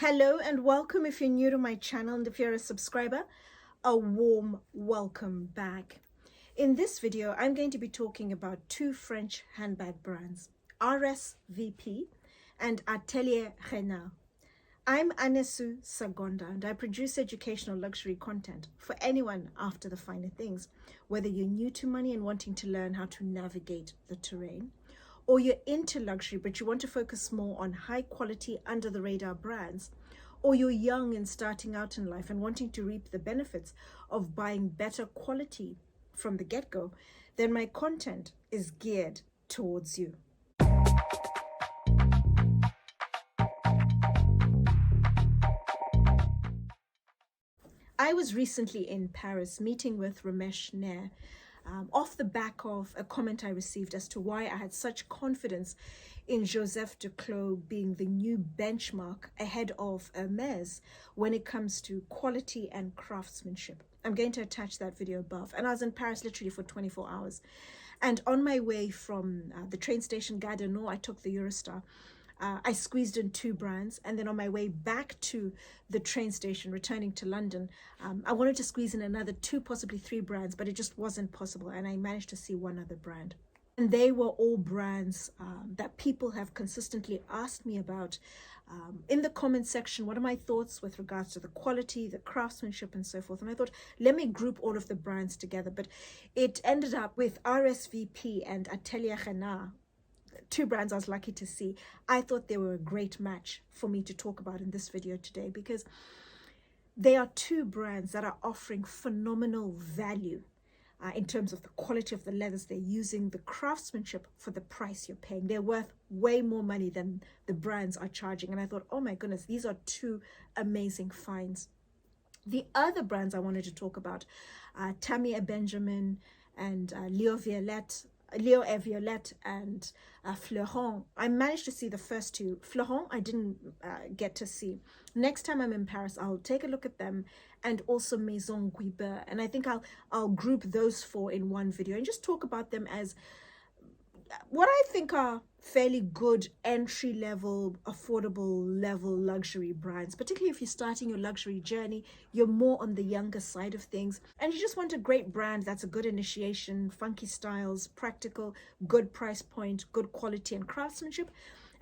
Hello and welcome if you're new to my channel, and if you're a subscriber, a warm welcome back. In this video, I'm going to be talking about two French handbag brands, RSVP and Atelier Renard. I'm Anesu Sagonda and I produce educational luxury content for anyone after the finer things, whether you're new to money and wanting to learn how to navigate the terrain, or you're into luxury but you want to focus more on high quality under the radar brands, or you're young and starting out in life and wanting to reap the benefits of buying better quality from the get-go, then my content is geared towards you. I was recently in Paris meeting with Ramesh Nair, off the back of a comment I received as to why I had such confidence in Joseph Duclos being the new benchmark ahead of Hermes when it comes to quality and craftsmanship. I'm going to attach that video above. And I was in Paris literally for 24 hours. And on my way from the train station Gare du Nord, I took the Eurostar. I squeezed in two brands, and then on my way back to the train station, returning to London, I wanted to squeeze in another two, possibly three brands, but it just wasn't possible, and I managed to see one other brand. And they were all brands that people have consistently asked me about in the comment section. What are my thoughts with regards to the quality, the craftsmanship, and so forth? And I thought, let me group all of the brands together, but it ended up with RSVP and Atelier Renard. Two brands I was lucky to see. I thought they were a great match for me to talk about in this video today, because they are two brands that are offering phenomenal value in terms of the quality of the leathers they're using, the craftsmanship for the price you're paying. They're worth way more money than the brands are charging. And I thought, oh my goodness, these are two amazing finds. The other brands I wanted to talk about, Tammy Benjamin and Leo et Violette and Florent. I managed to see the first two. Florent I didn't get to see. Next time I'm in Paris, I'll take a look at them, and also Maison Guibert. And I think I'll group those four in one video and just talk about them as what I think are fairly good entry-level, affordable level luxury brands, particularly if you're starting your luxury journey, you're more on the younger side of things, and you just want a great brand that's a good initiation, funky styles, practical, good price point, good quality and craftsmanship.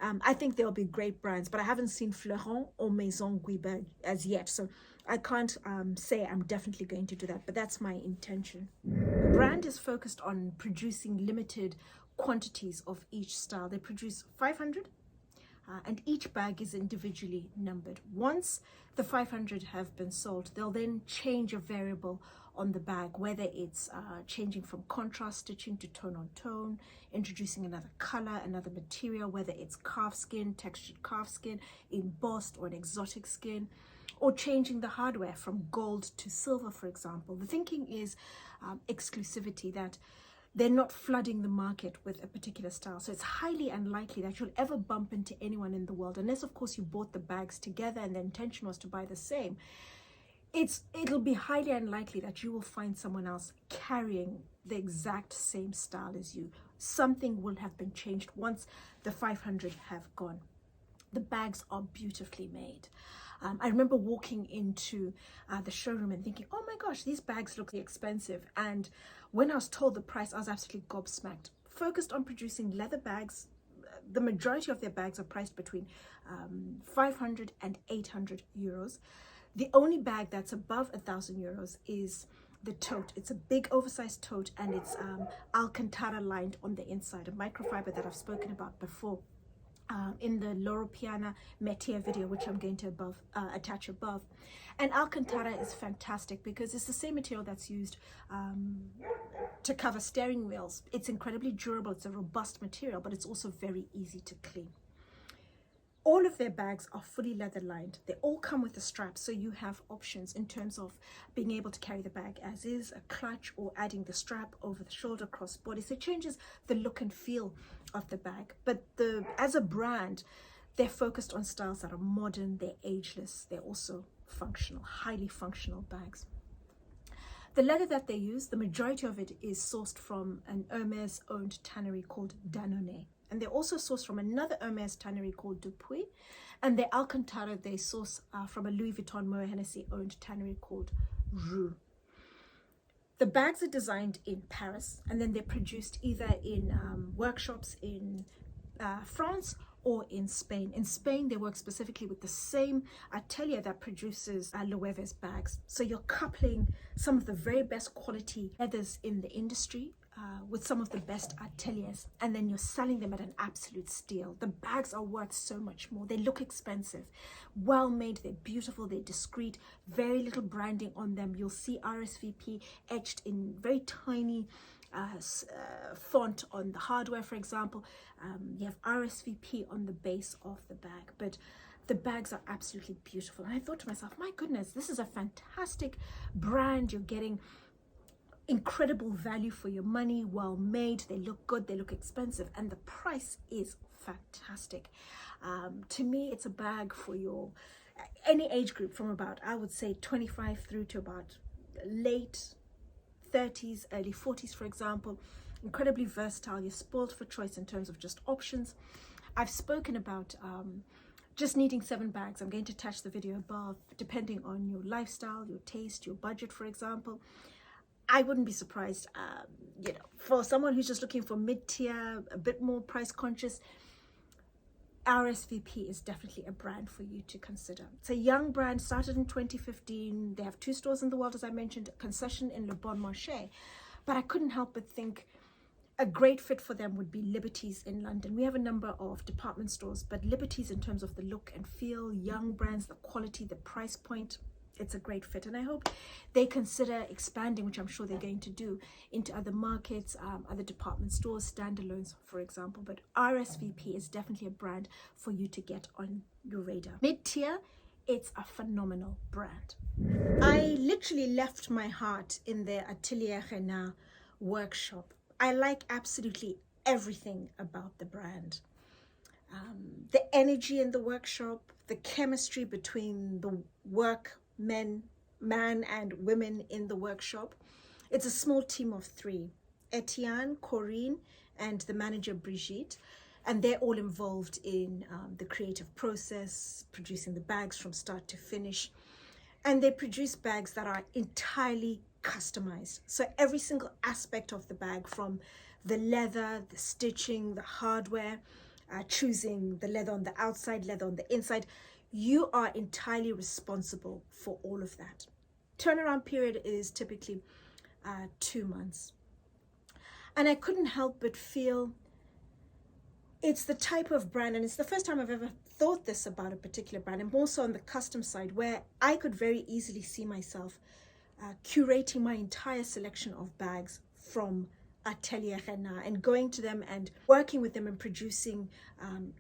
I think they'll be great brands, but I haven't seen Florent or Maison Guibert as yet, so I can't say I'm definitely going to do that, but that's my intention. The brand is focused on producing limited quantities of each style. They produce 500 and each bag is individually numbered. Once the 500 have been sold, they'll then change a variable on the bag, whether it's changing from contrast stitching to tone on tone, introducing another color, another material, whether it's calf skin, textured calf skin, embossed, or an exotic skin, or changing the hardware from gold to silver, for example. The thinking is exclusivity, that they're not flooding the market with a particular style. So it's highly unlikely that you'll ever bump into anyone in the world, unless of course you bought the bags together and the intention was to buy the same. It'll be highly unlikely that you will find someone else carrying the exact same style as you. Something will have been changed once the 500 have gone. The bags are beautifully made. I remember walking into the showroom and thinking, oh my gosh, these bags look expensive. And when I was told the price, I was absolutely gobsmacked. Focused on producing leather bags. The majority of their bags are priced between 500 and 800 euros. The only bag that's above 1,000 euros is the tote. It's a big oversized tote, and it's Alcantara lined on the inside, a microfiber that I've spoken about before in the Loro Piana Métier video, which I'm going to attach above. And Alcantara is fantastic because it's the same material that's used to cover steering wheels. It's incredibly durable, it's a robust material, but it's also very easy to clean. All of their bags are fully leather lined. They all come with a strap, so you have options in terms of being able to carry the bag as is, a clutch, or adding the strap over the shoulder, cross body. So it changes the look and feel of the bag. But as a brand, they're focused on styles that are modern, they're ageless, they're also functional, highly functional bags. The leather that they use, the majority of it is sourced from an Hermes-owned tannery called Danone. And they're also sourced from another Hermes tannery called Dupuis. And the Alcantara they source from a Louis Vuitton Moët Hennessy owned tannery called Roux. The bags are designed in Paris, and then they're produced either in workshops in France or in Spain. In Spain, they work specifically with the same atelier that produces Loewe's bags. So you're coupling some of the very best quality leathers in the industry with some of the best ateliers, and then you're selling them at an absolute steal. The bags are worth so much more. They look expensive, well made, they're beautiful, they're discreet, very little branding on them. You'll see RSVP etched in very tiny font on the hardware, for example. You have RSVP on the base of the bag, but the bags are absolutely beautiful. And I thought to myself, my goodness, this is a fantastic brand. You're getting incredible value for your money, well made, they look good, they look expensive, and the price is fantastic. To me, it's a bag for your any age group from about, I would say, 25 through to about late 30s, early 40s, for example. Incredibly versatile. You're spoiled for choice in terms of just options. I've spoken about just needing 7 bags. I'm going to attach the video above, depending on your lifestyle, your taste, your budget, for example. I wouldn't be surprised, you know, for someone who's just looking for mid-tier, a bit more price conscious, RSVP is definitely a brand for you to consider. It's a young brand, started in 2015. They have 2 stores in the world, as I mentioned, a concession in Le Bon Marché. But I couldn't help but think a great fit for them would be Liberty's in London. We have a number of department stores, but Liberty's in terms of the look and feel, young brands, the quality, the price point, it's a great fit. And I hope they consider expanding, which I'm sure they're going to do, into other markets, other department stores, standalones, for example. But RSVP is definitely a brand for you to get on your radar. Mid-tier, it's a phenomenal brand. I literally left my heart in their Atelier Renard workshop. I like absolutely everything about the brand. The energy in the workshop, the chemistry between the man and women in the workshop. It's a small team of 3, Etienne, Corinne, and the manager Brigitte, and they're all involved in the creative process, producing the bags from start to finish. And they produce bags that are entirely customized. So every single aspect of the bag, from the leather, the stitching, the hardware, choosing the leather on the outside, leather on the inside, you are entirely responsible for all of that. Turnaround period is typically 2 months. And I couldn't help but feel it's the type of brand, and it's the first time I've ever thought this about a particular brand, and more so on the custom side, where I could very easily see myself curating my entire selection of bags from Atelier Renard and going to them and working with them and producing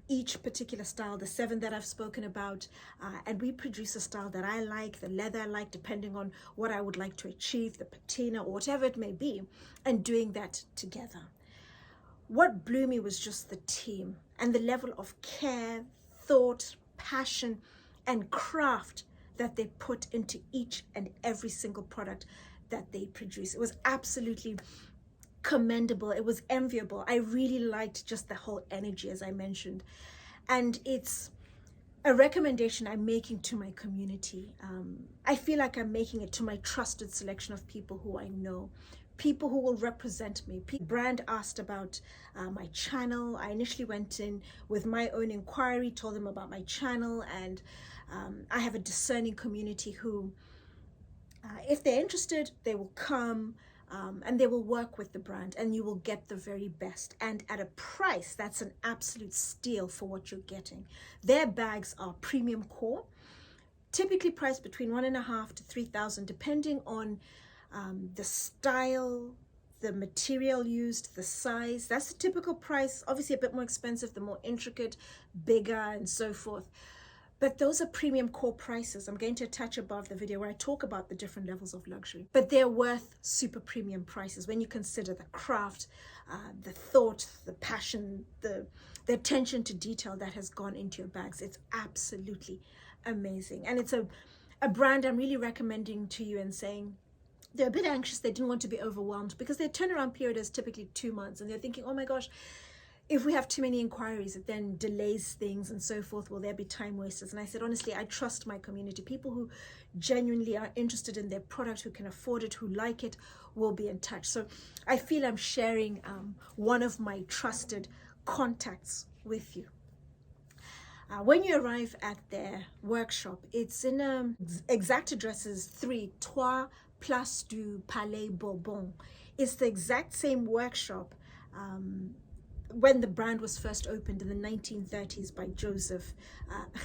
each particular style, the 7 that I've spoken about, and we produce a style that I like, the leather I like, depending on what I would like to achieve, the patina or whatever it may be, and doing that together. What blew me was just the team and the level of care, thought, passion, and craft that they put into each and every single product that they produce. It was absolutely commendable. It was enviable. I really liked just the whole energy, as I mentioned. And it's a recommendation I'm making to my community. I feel like I'm making it to my trusted selection of people who I know, people who will represent me. Brand asked about my channel. I initially went in with my own inquiry, told them about my channel, and I have a discerning community who, if they're interested, they will come and they will work with the brand, and you will get the very best, and at a price that's an absolute steal for what you're getting. Their bags are premium core, typically priced between $1,500 to $3,000, depending on the style, the material used, the size. That's the typical price. Obviously a bit more expensive, the more intricate, bigger, and so forth. But those are premium core prices. I'm going to attach above the video where I talk about the different levels of luxury. But they're worth super premium prices when you consider the craft, the thought, the passion, the attention to detail that has gone into your bags. It's absolutely amazing. And it's a brand I'm really recommending to you and saying, they're a bit anxious, they didn't want to be overwhelmed, because their turnaround period is typically 2 months, and they're thinking, oh my gosh, if we have too many inquiries, it then delays things and so forth. Will there be time wasters? And I said, honestly, I trust my community. People who genuinely are interested in their product, who can afford it, who like it, will be in touch. So I feel I'm sharing one of my trusted contacts with you. When you arrive at their workshop, it's in exact address is 3 Place du Palais Bourbon. It's the exact same workshop when the brand was first opened in the 1930s by Joseph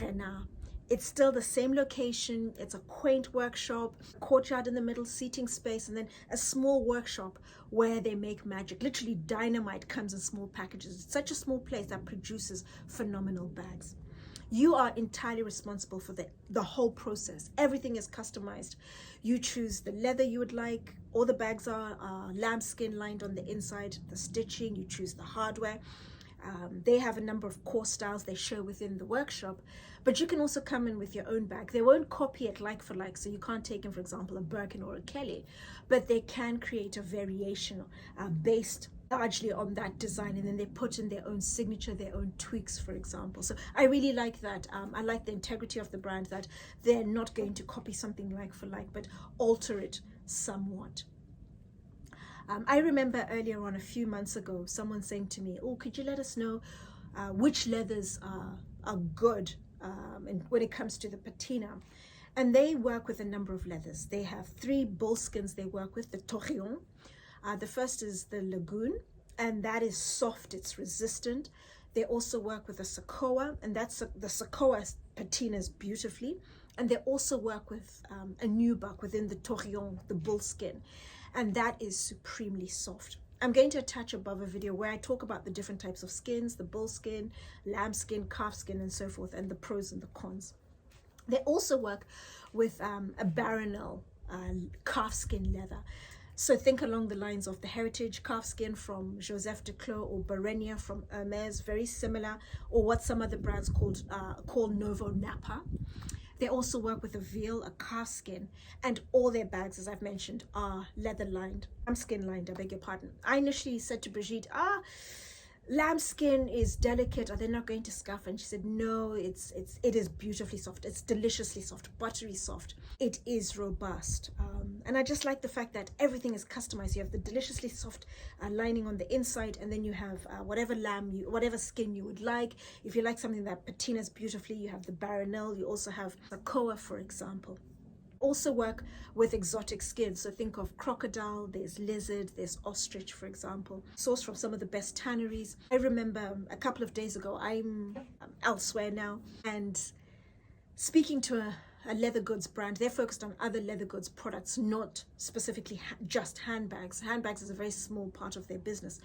Renard. It's still the same location. It's a quaint workshop, courtyard in the middle, seating space, and then a small workshop where they make magic. Literally dynamite comes in small packages. It's such a small place that produces phenomenal bags. You are entirely responsible for the whole process. Everything is customized. You choose the leather you would like. All the bags are lambskin lined on the inside, the stitching, you choose the hardware. They have a number of core styles they show within the workshop, but you can also come in with your own bag. They won't copy it like for like, so you can't take in, for example, a Birkin or a Kelly, but they can create a variation based largely on that design, and then they put in their own signature, their own tweaks, for example. So I really like that. I like the integrity of the brand, that they're not going to copy something like for like, but alter it somewhat. I remember earlier on, a few months ago, someone saying to me, oh, could you let us know which leathers are good and when it comes to the patina? And they work with a number of leathers. They have 3 bullskins they work with, the Torillon. The first is the Lagoon, and that is soft, it's resistant. They also work with a Sakoa, and that's the Sakoa patinas beautifully. And they also work with a nubuck within the Torillon, the bullskin, and that is supremely soft. I'm going to attach above a video where I talk about the different types of skins, the bullskin, lambskin, calfskin, and so forth, and the pros and the cons. They also work with a Baronel calfskin leather. So think along the lines of the heritage calfskin from Joseph Duclos, or Barenia from Hermes, very similar, or what some other brands call Novo Napa. They also work with a veal, a calfskin, and all their bags, as I've mentioned, are leather lined, lambskin lined, I beg your pardon. I initially said to Brigitte, lambskin is delicate, are they not going to scuff? And she said, no, it is beautifully soft. It's deliciously soft, buttery soft. It is robust. And I just like the fact that everything is customized. You have the deliciously soft lining on the inside, and then you have whatever skin you would like. If you like something that patinas beautifully, you have the Baronel. You also have a Koa, for example. Also work with exotic skins, so think of crocodile, there's lizard, there's ostrich, for example, sourced from some of the best tanneries. I remember a couple of days ago, I'm elsewhere now, and speaking to a leather goods brand. They're focused on other leather goods products, not specifically just handbags. Handbags is a very small part of their business,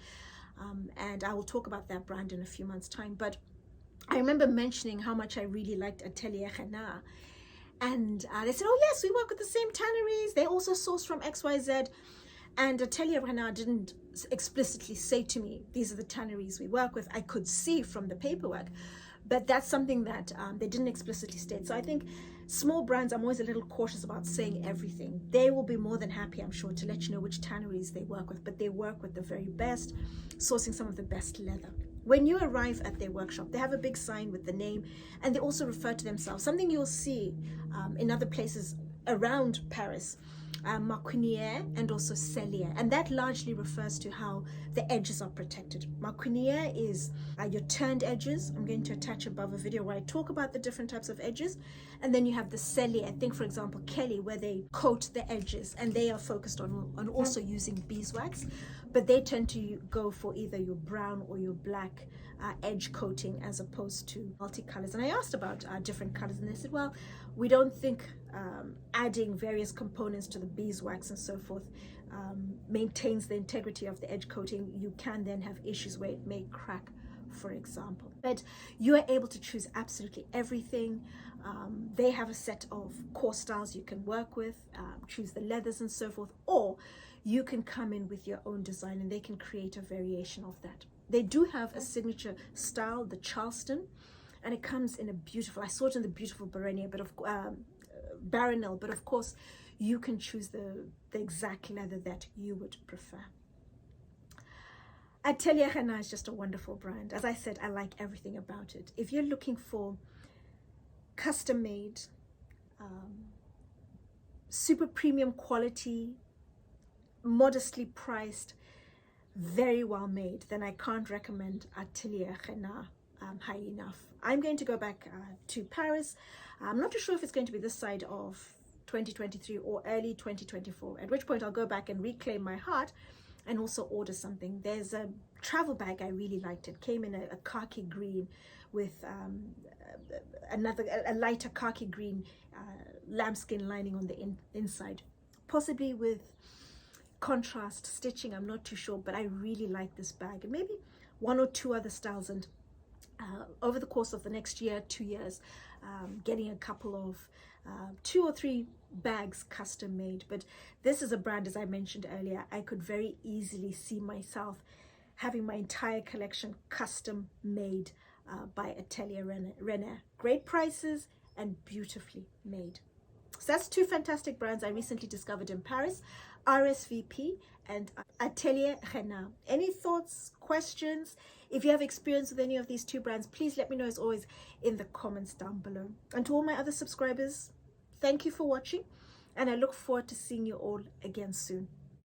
and I will talk about that brand in a few months' time. But I remember mentioning how much I really liked Atelier Renard. And they said, oh yes, we work with the same tanneries. They also source from XYZ. And Atelier Renard didn't explicitly say to me, these are the tanneries we work with. I could see from the paperwork, but that's something that they didn't explicitly state. So I think small brands, I'm always a little cautious about saying everything. They will be more than happy, I'm sure, to let you know which tanneries they work with, but they work with the very best, sourcing some of the best leather. When you arrive at their workshop, they have a big sign with the name, and they also refer to themselves, something you'll see in other places around Paris, marquiniere and also cellier, and that largely refers to how the edges are protected. Marquiniere is your turned edges. I'm going to attach above a video where I talk about the different types of edges, and then you have the cellier. Think, for example, Kelly, where they coat the edges, and they are focused on also using beeswax, but they tend to go for either your brown or your black edge coating as opposed to multicolors. And I asked about different colors, and they said, well, we don't think adding various components to the beeswax and so forth maintains the integrity of the edge coating. You can then have issues where it may crack, for example. But you are able to choose absolutely everything. They have a set of core styles you can work with, choose the leathers and so forth, or you can come in with your own design and they can create a variation of that. They do have a signature style, the Charleston, and it comes in a beautiful, I saw it in the beautiful Barenia, but of Baronel, but of course you can choose the exact leather that you would prefer. Atelier Renard is just a wonderful brand. As I said, I like everything about it. If you're looking for custom made, super premium quality, modestly priced, very well made, then I can't recommend Atelier Renard highly enough. I'm going to go back to Paris. I'm not too sure if it's going to be this side of 2023 or early 2024, at which point I'll go back and reclaim my heart and also order something. There's a travel bag I really liked. It came in a khaki green with a lighter khaki green lambskin lining on the inside, possibly with contrast stitching. I'm not too sure, but I really like this bag, and maybe one or two other styles. And over the course of the next year, 2 years, getting a couple of 2 or 3 bags custom made. But this is a brand, as I mentioned earlier, I could very easily see myself having my entire collection custom made by Atelier Renard. Great prices and beautifully made. So that's 2 fantastic brands I recently discovered in Paris, RSVP and Atelier Renard. Any thoughts, questions? If you have experience with any of these 2 brands, please let me know as always in the comments down below. And to all my other subscribers, thank you for watching, and I look forward to seeing you all again soon.